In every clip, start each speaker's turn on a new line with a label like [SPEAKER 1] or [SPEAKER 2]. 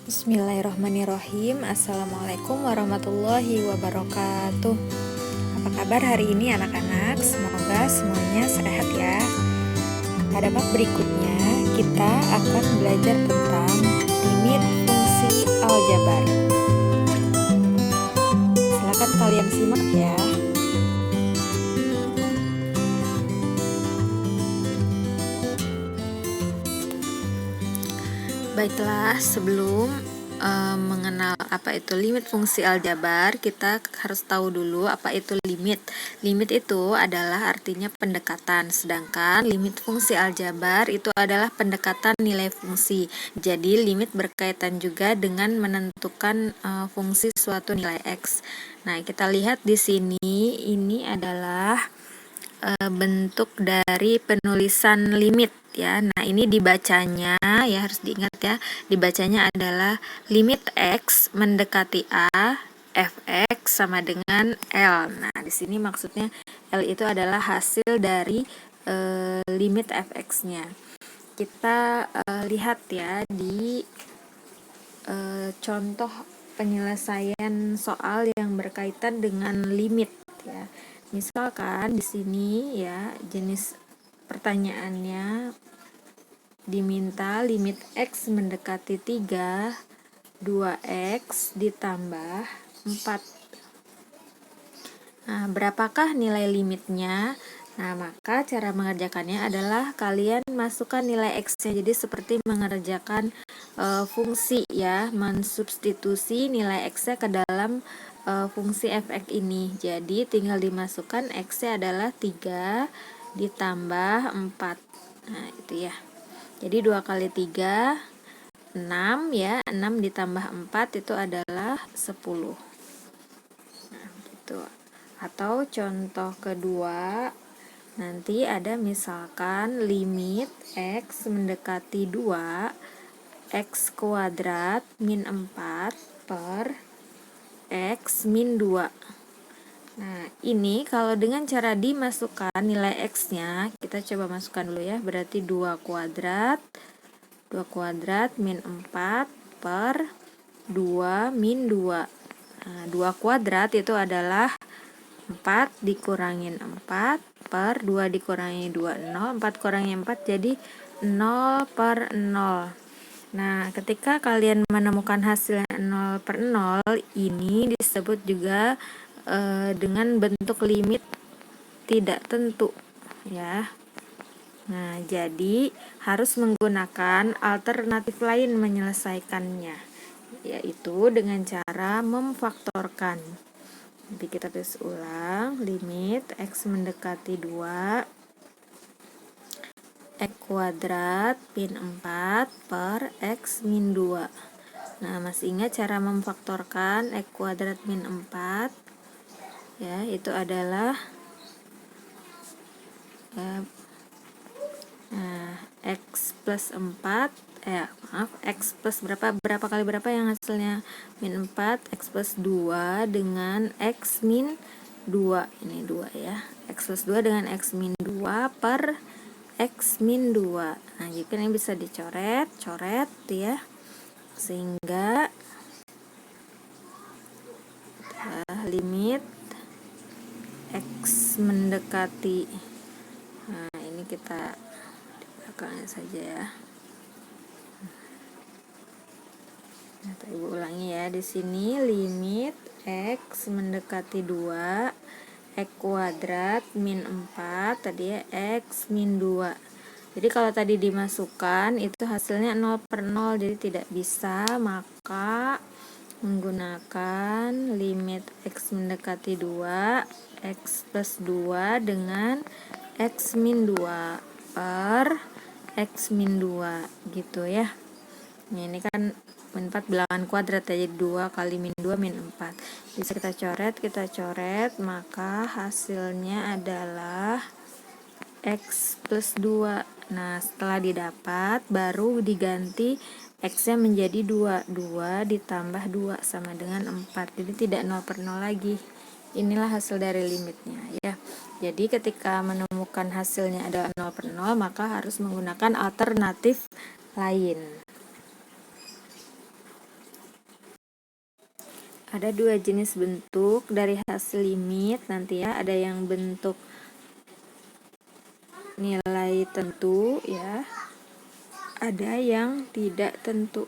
[SPEAKER 1] Bismillahirrahmanirrahim. Assalamualaikum warahmatullahi wabarakatuh. Apa kabar hari ini anak-anak? Semoga semuanya sehat ya. Pada bab berikutnya kita akan belajar tentang limit fungsi aljabar. Silakan kalian simak ya. Baiklah, sebelum mengenal apa itu limit fungsi aljabar, kita harus tahu dulu apa itu limit. Limit itu adalah artinya pendekatan, sedangkan limit fungsi aljabar itu adalah pendekatan nilai fungsi. Jadi limit berkaitan juga dengan menentukan fungsi suatu nilai X. Nah, kita lihat di sini, ini adalah bentuk dari penulisan limit ya. Nah, ini dibacanya ya, harus diingat ya, dibacanya adalah limit X mendekati A, fx sama dengan L. Nah, di sini maksudnya L itu adalah hasil dari limit fx-nya. Kita lihat ya di contoh penyelesaian soal yang berkaitan dengan limit ya. Misalkan di sini ya, jenis pertanyaannya diminta limit X mendekati 3, 2X ditambah 4. Nah, berapakah nilai limitnya? Nah, maka cara mengerjakannya adalah kalian masukkan nilai X-nya. Jadi seperti mengerjakan fungsi ya, mensubstitusi nilai X-nya ke dalam fungsi fx ini. Jadi tinggal dimasukkan X-nya adalah 3 ditambah 4. Nah, itu ya. Jadi 2 kali 3 6 ya. 6 ditambah 4 itu adalah 10. Nah, gitu. Atau contoh kedua, nanti ada misalkan limit X mendekati 2, X kuadrat min 4 per X min 2. Nah, ini kalau dengan cara dimasukkan nilai X-nya, kita coba masukkan dulu ya. Berarti 2 kuadrat min 4 per 2 min 2. Nah, 2 kuadrat itu adalah 4 dikurangin 4 per 2 dikurangi 2, 0. 4 kurangi 4 jadi 0 per 0. Nah, ketika kalian menemukan hasilnya 0 per 0, ini disebut juga dengan bentuk limit tidak tentu ya. Nah, jadi harus menggunakan alternatif lain menyelesaikannya, yaitu dengan cara memfaktorkan. Jadi kita tulis ulang, limit X mendekati 2, X kuadrat min 4 per X min 2. Nah, masih ingat cara memfaktorkan X kuadrat min 4? Ya, itu adalah X plus 4, X plus berapa kali berapa yang hasilnya min 4, X plus 2 dengan X min 2, ini 2 ya, X plus 2 dengan X min 2 per X min 2. Nah, jika ini bisa dicoret ya, sehingga limit X mendekati, nah ini kita belakangnya saja ya. Nah, ibu ulangi ya, di sini limit X mendekati 2, X kuadrat min 4 tadi ya, X min 2. Jadi kalau tadi dimasukkan itu hasilnya 0 per 0, jadi tidak bisa, maka menggunakan limit X mendekati 2, X plus 2 dengan X min 2 per X min 2 gitu ya. Nah, ini kan min 4 bilangan kuadrat ya, jadi 2 kali min 2 min 4. Bisa kita coret, maka hasilnya adalah X plus 2. Nah, setelah didapat baru diganti X-nya menjadi 2. 2 ditambah 2 sama dengan 4. Jadi tidak 0 per 0 lagi. Inilah hasil dari limitnya ya. Jadi ketika menemukan hasilnya adalah 0 per 0, maka harus menggunakan alternatif lain. Ada dua jenis bentuk dari hasil limit nanti ya, ada yang bentuk nilai tentu ya, ada yang tidak tentu.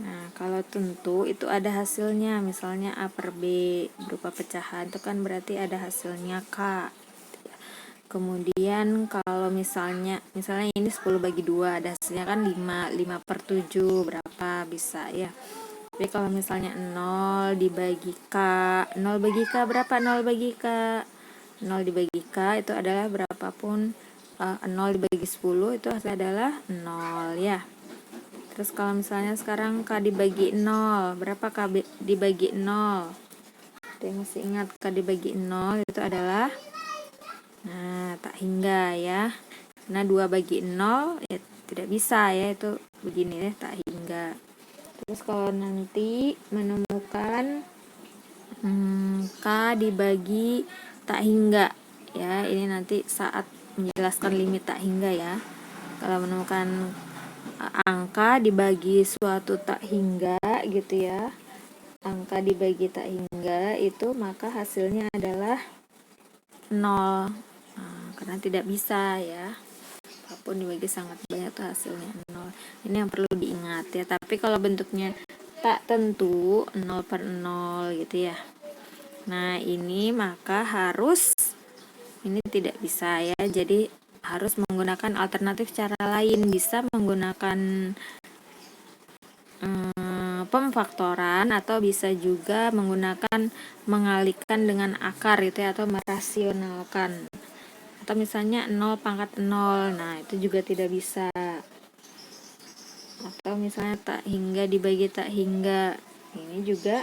[SPEAKER 1] Nah, kalau tentu itu ada hasilnya, misalnya A per B berupa pecahan, itu kan berarti ada hasilnya K. Kemudian kalau misalnya ini 10 bagi 2, ada hasilnya kan 5 per 7 berapa, bisa ya. Tapi kalau misalnya 0 dibagi K, 0 bagi K berapa? 0 bagi K 0 dibagi K itu adalah berapapun, 0 dibagi 10 itu hasilnya adalah 0 ya. Terus kalau misalnya sekarang K dibagi 0, berapa K dibagi 0? Ada yang masih ingat K dibagi 0 itu adalah, nah, tak hingga ya. Nah, 2 bagi 0 ya tidak bisa ya, itu begini ya, tak hingga. Terus kalau nanti menemukan K dibagi tak hingga ya, ini nanti saat menjelaskan limit tak hingga ya. Kalau menemukan angka dibagi suatu tak hingga gitu ya, angka dibagi tak hingga itu maka hasilnya adalah 0. Nah, karena tidak bisa ya, apapun dibagi sangat banyak tuh hasilnya 0. Ini yang perlu diingat ya. Tapi kalau bentuknya tak tentu 0 per 0 gitu ya, nah ini maka harus, ini tidak bisa ya, jadi harus menggunakan alternatif cara lain. Bisa menggunakan pemfaktoran atau bisa juga menggunakan mengalihkan dengan akar itu ya, atau merasionalkan, atau misalnya 0 pangkat 0, nah itu juga tidak bisa. Atau misalnya tak hingga dibagi tak hingga, ini juga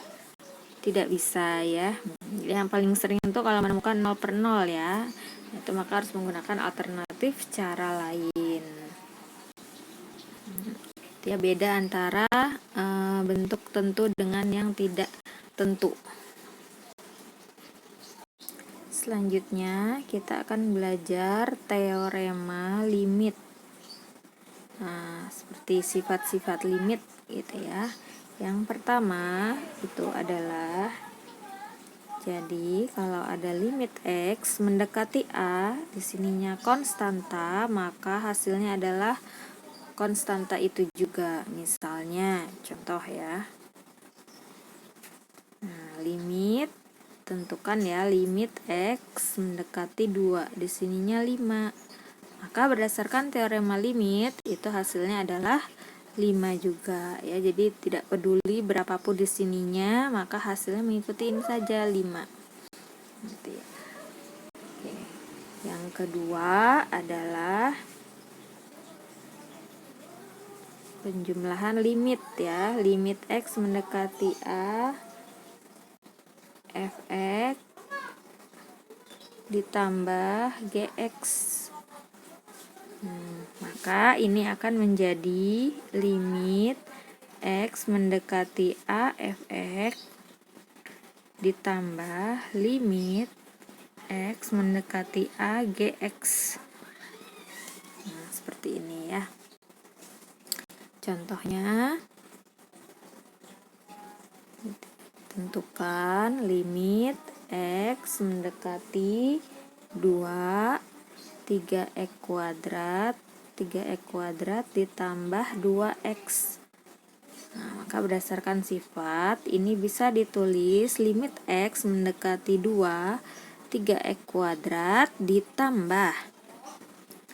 [SPEAKER 1] tidak bisa ya. Jadi yang paling sering itu kalau menemukan 0 per 0 ya, itu maka harus menggunakan alternatif cara lain. Ya, beda antara bentuk tentu dengan yang tidak tentu. Selanjutnya kita akan belajar teorema limit. Nah, seperti sifat-sifat limit gitu ya. Yang pertama itu adalah, jadi kalau ada limit X mendekati A, di sininya konstanta, maka hasilnya adalah konstanta itu juga. Misalnya, contoh ya. Nah, limit, tentukan ya, limit X mendekati 2, di sininya 5. Maka berdasarkan teorema limit, itu hasilnya adalah 5 juga ya. Jadi tidak peduli berapapun di sininya, maka hasilnya mengikuti ini saja 5. Nanti. Oke. Yang kedua adalah penjumlahan limit ya. Limit X mendekati A, Fx ditambah Gx. Maka ini akan menjadi limit X mendekati A Fx ditambah limit X mendekati A Gx. Nah, seperti ini ya. Contohnya, tentukan limit X mendekati 2, 3x kuadrat, 3x kuadrat ditambah 2x. Nah, maka berdasarkan sifat, ini bisa ditulis limit X mendekati 2, 3x kuadrat ditambah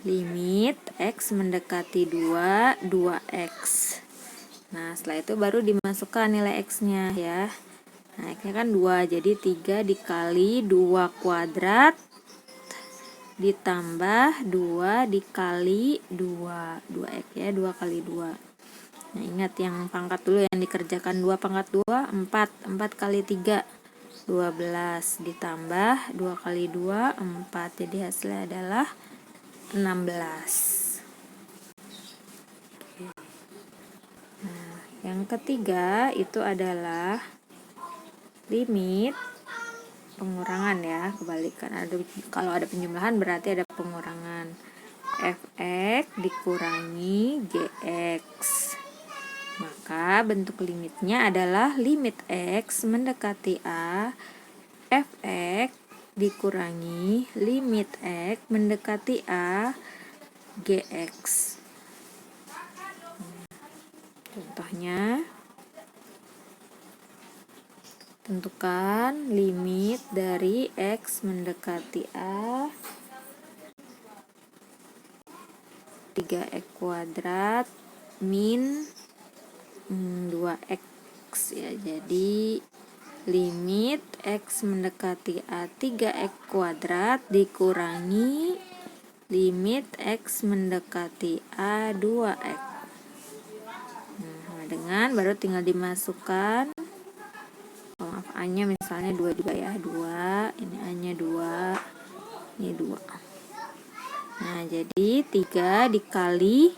[SPEAKER 1] limit X mendekati 2, 2x. Nah, setelah itu baru dimasukkan nilai X-nya ya. Nah, X-nya kan 2, jadi 3 dikali 2 kuadrat ditambah 2 dikali 2, 2x ya, 2 kali 2. Nah, ingat yang pangkat dulu yang dikerjakan. 2 pangkat 2, 4. 4 kali 3, 12. Ditambah 2 kali 2, 4. Jadi hasilnya adalah 16. Nah, yang ketiga itu adalah limit pengurangan ya, kebalikan. Kalau ada penjumlahan berarti ada pengurangan. Fx dikurangi Gx. Maka Maka bentuk limitnya adalah limit X mendekati A fx dikurangi limit X mendekati A gx. Contohnya, tentukan limit dari X mendekati A 3x kuadrat min 2x ya. Jadi limit X mendekati A 3x kuadrat dikurangi limit X mendekati A 2x. Nah, dengan baru tinggal dimasukkan, maaf, A nya misalnya 2 juga ya, 2, ini A nya 2, ini 2. Nah, jadi 3 dikali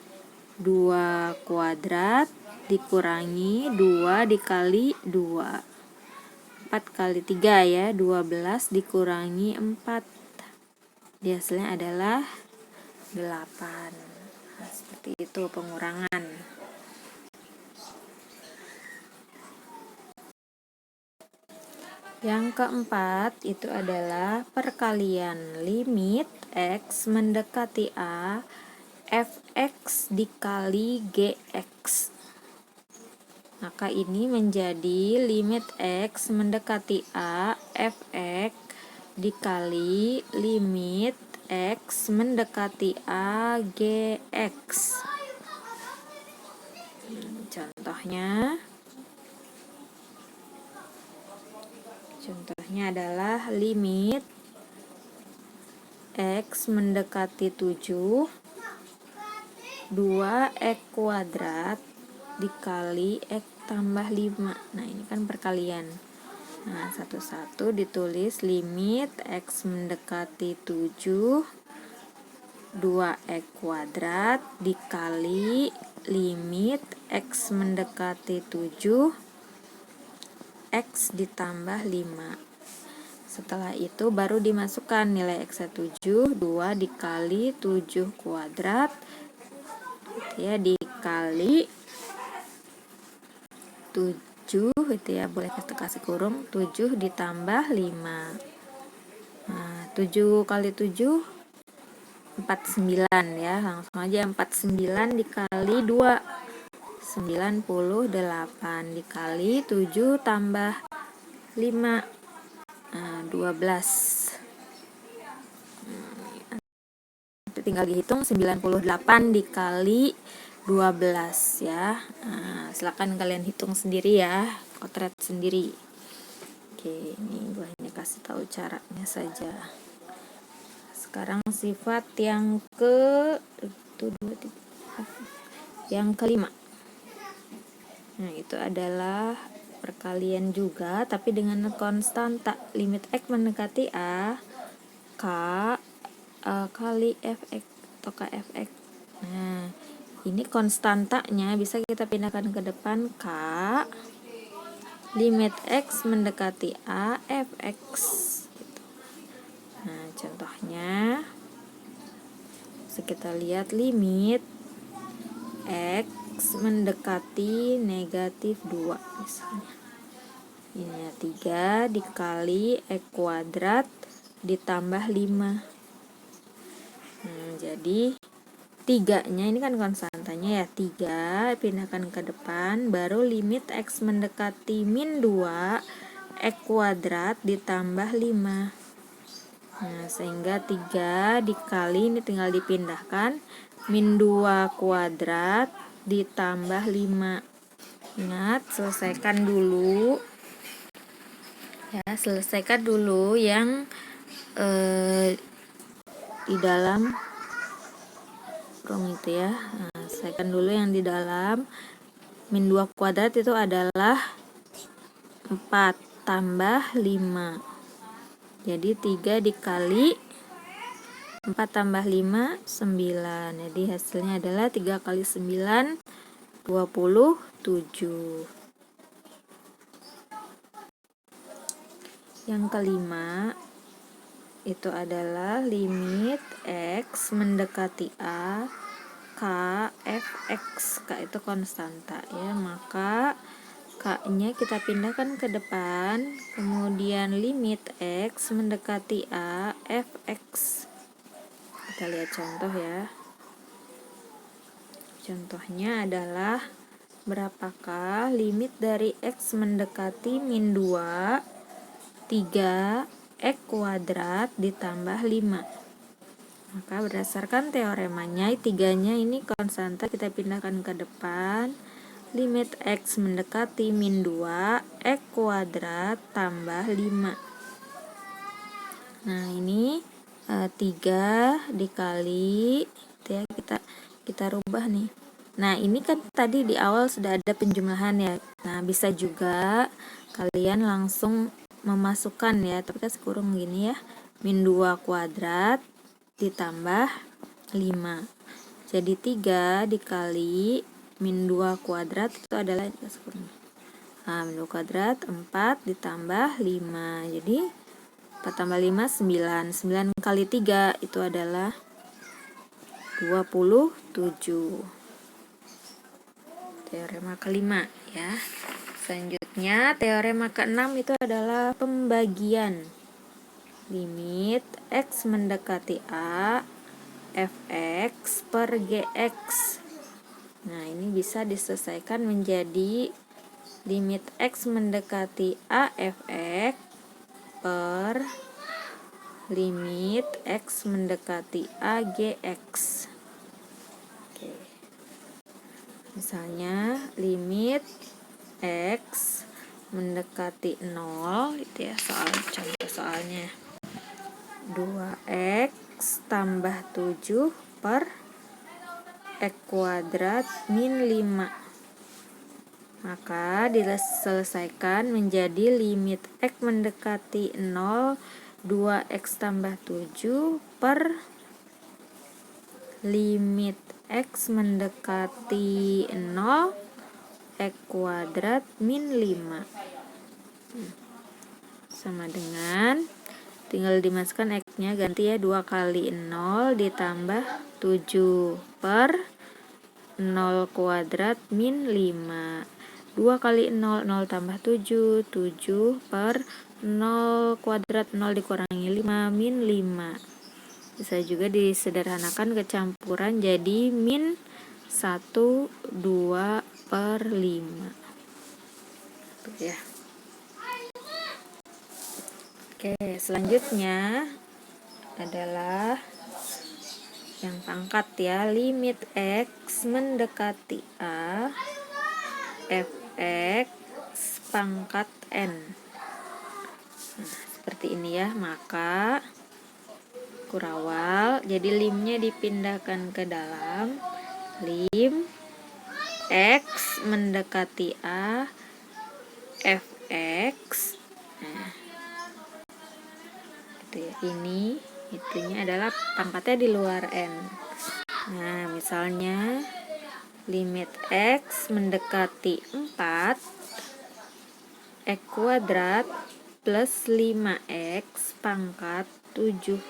[SPEAKER 1] 2 kuadrat dikurangi 2 dikali 2. 4 kali 3 ya, 12 dikurangi 4. Dia hasilnya adalah 8. Nah, seperti itu pengurangan. Yang keempat itu adalah perkalian limit X mendekati A fx dikali gx. Maka ini menjadi limit X mendekati A fx dikali limit X mendekati A gx. Contohnya adalah limit X mendekati 7 2x kuadrat dikali X tambah 5. Nah, ini kan perkalian. Nah, satu-satu ditulis limit X mendekati 7 2x kuadrat dikali limit X mendekati 7 X ditambah 5. Setelah itu baru dimasukkan nilai X 7, 2 dikali 7 kuadrat ya, dikali 7 itu ya, boleh kita kasih kurung, 7 ditambah 5. Nah, 7 kali 7 49 ya, langsung aja 49 dikali 2 98 dikali 7 tambah 5 12. Tinggal dihitung 98 dikali 12 ya. Nah, silakan kalian hitung sendiri ya, kotret sendiri. Oke, ini gue hanya kasih tahu caranya saja. Sekarang sifat yang kelima. Nah, itu adalah perkalian juga tapi dengan konstanta. Limit X mendekati A K kali fx atau kfx. Nah, ini konstantanya bisa kita pindahkan ke depan, K limit X mendekati A fx gitu. Nah, contohnya bisa kita lihat limit X mendekati negatif 2 misalnya. Ini 3 dikali X kuadrat ditambah 5. Jadi 3-nya ini kan konstantanya ya, 3 pindahkan ke depan, baru limit X mendekati min 2 X kuadrat ditambah 5. Nah, sehingga 3 dikali, ini tinggal dipindahkan, min 2 kuadrat ditambah 5. Ingat, selesaikan dulu ya, selesaikan dulu yang di dalam itu ya. Nah, selesaikan dulu yang di dalam. Min 2 kuadrat itu adalah 4 tambah 5. Jadi 3 dikali 4 tambah 5 9. Jadi hasilnya adalah 3 kali 9 27. Yang kelima itu adalah limit X mendekati A K fx. K itu konstanta ya, maka K-nya kita pindahkan ke depan, kemudian limit X mendekati A, fx. Kita lihat contoh ya. Contohnya adalah berapakah limit dari X mendekati min 2, 3, X kuadrat ditambah 5. Maka berdasarkan teoremanya, 3-nya ini konstanta, kita pindahkan ke depan. Limit X mendekati min 2, X kuadrat tambah 5. Nah, ini 3 dikali ya, kita rubah nih. Nah, ini kan tadi di awal sudah ada penjumlahan ya. Nah, bisa juga kalian langsung memasukkan ya, tapi kan kurung gini ya. Min 2 kuadrat ditambah 5. Jadi 3 dikali min 2 kuadrat itu adalah min 2 kuadrat 4 ditambah 5. Jadi 4 tambah 5 9. 9 kali 3 itu adalah 27. Teorema kelima ya. Selanjutnya teorema keenam itu adalah pembagian. Limit X mendekati A, fx per gx. Nah, ini bisa diselesaikan menjadi limit X mendekati A, fx per limit X mendekati A, gx. Oke. Misalnya limit X mendekati 0 itu ya, contoh soalnya 2x tambah 7 per x kuadrat min 5. Maka diselesaikan menjadi limit x mendekati 0, 2x tambah 7 per limit x mendekati 0, x kuadrat min 5. Sama dengan, tinggal dimasukkan x-nya, ganti ya, 2 kali 0 ditambah 7 per 0 kuadrat min 5. 2 kali 0, 0 tambah 7, 7 per 0 kuadrat, 0 dikurangi 5, min 5. Bisa juga disederhanakan kecampuran jadi min 1, 2 per 5. Tuh ya. Oke, selanjutnya adalah yang pangkat ya, limit X mendekati A, fx pangkat N. Nah, seperti ini ya, maka kurawal, jadi limnya dipindahkan ke dalam, lim X mendekati A, fx. Nah, ini itunya adalah pangkatnya di luar N. Nah, misalnya limit X mendekati 4, X kuadrat plus 5X pangkat 7.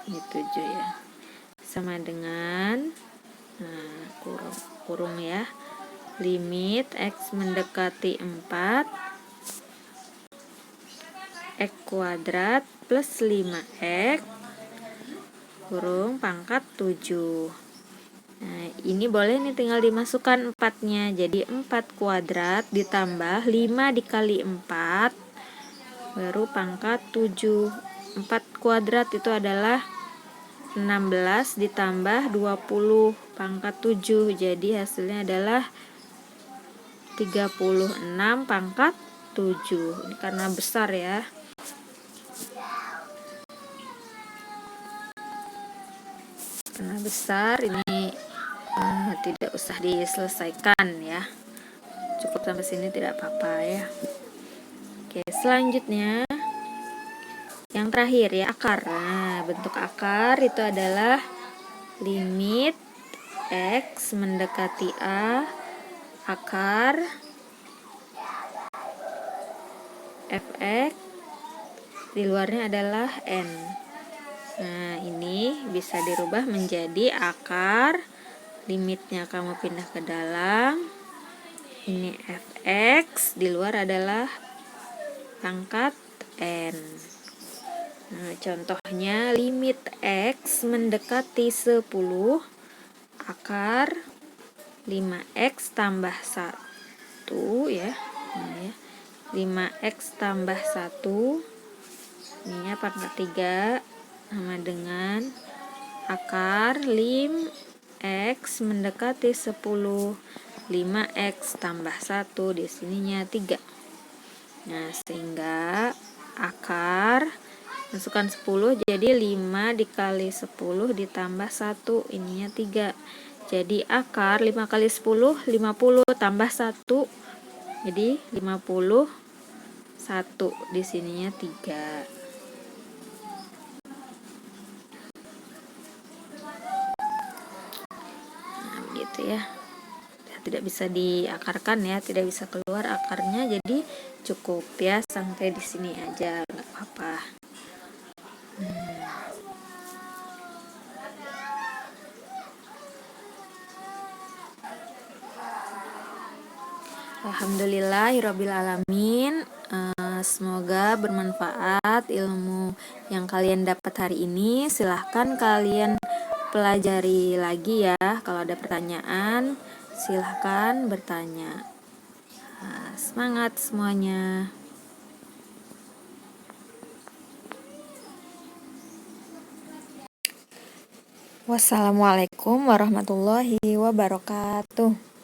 [SPEAKER 1] Ini 7 ya. Sama dengan, nah, kurung ya. Limit X mendekati 4, X kuadrat plus 5X kurung pangkat 7. Nah, ini boleh nih tinggal dimasukkan 4-nya. Jadi 4 kuadrat ditambah 5 dikali 4 baru pangkat 7. 4 kuadrat itu adalah 16 ditambah 20 pangkat 7. Jadi hasilnya adalah 36 pangkat 7. Ini karena besar ya. Karena besar ini tidak usah diselesaikan ya, cukup sampai sini tidak apa-apa ya. Oke, selanjutnya yang terakhir ya, akar. Nah, bentuk akar itu adalah limit X mendekati A, akar fx, di luarnya adalah N. Nah, ini bisa dirubah menjadi akar. Limitnya kamu pindah ke dalam. Ini fx, di luar adalah pangkat n. Nah, contohnya limit x mendekati 10, akar 5x tambah 1 ya. Nah, ya. 5x tambah 1, ininya pangkat 3, sama dengan akar lim x mendekati 10, 5x tambah 1, di sininya 3. Nah, sehingga akar masukkan 10, jadi 5 dikali 10 ditambah 1, ininya 3. Jadi akar 5 kali 10, 50 tambah 1, jadi 51, di sininya 3. Nah, begitu ya. Tidak bisa diakarkan ya, tidak bisa keluar akarnya, jadi cukup ya sampai di sini aja, nggak apa-apa. Alhamdulillahirabbil alamin. Semoga bermanfaat ilmu yang kalian dapat hari ini. Silahkan kalian pelajari lagi ya. Kalau ada pertanyaan, silahkan bertanya. Semangat semuanya. Wassalamualaikum warahmatullahi wabarakatuh.